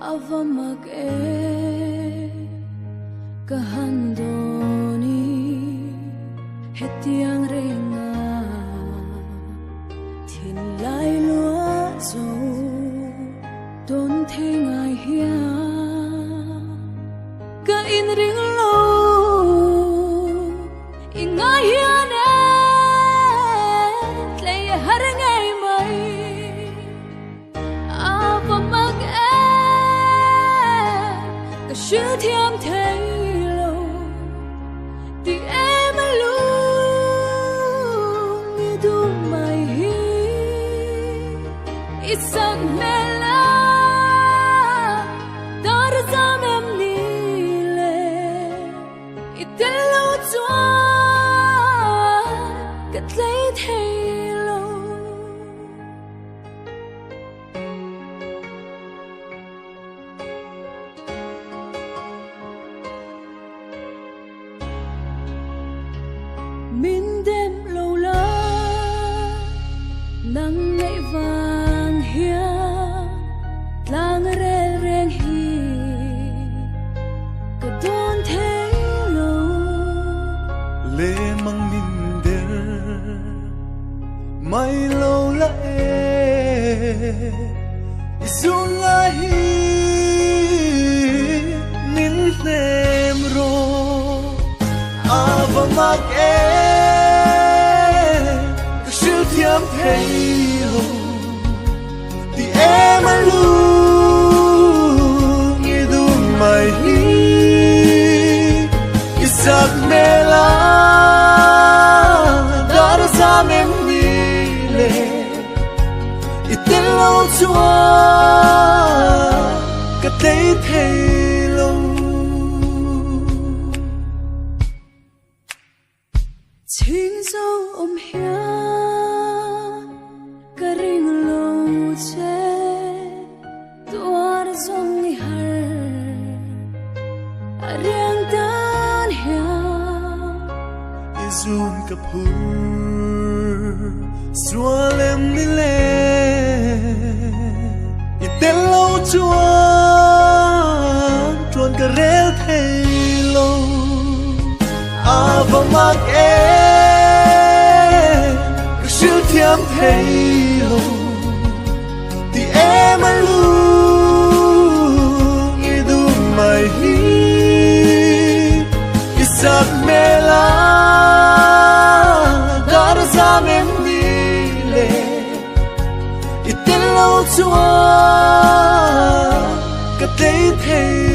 Avamak kahandoni hetiang renga thiên lai lúa dầu tôn thế ngài hia ka in ring lâu in ngài hia nè lấy har ngày mai avamak chưa thiam thấy lâu thì em luôn như thu mày hi ít sắc mê la ta đã dám em đi lệ ít tên lâu chua cất lấy thấy lâu min đêm lâu la nắng ngày vàng hia lang reng reng hi cả đón thế lâu lệ mang min der mai lâu la isun la hi min đêm ro avamak chưa thiam thấy lâu thì em luôn như du mày hi isak mela dar sa em đi lệ itin lâu chua cả thấy thấy lâu Chính dấu ôm hia cả ring lâu che tua đã dòng đi har riêng tan hia izun kapur sualem ni le itin lâu chuan cả rel thấy lâu avamak chưa thiam thấy lâu thì em luôn như du mày hi isak mela dar sa em đi lệ itin lâu chua cả thấy thấy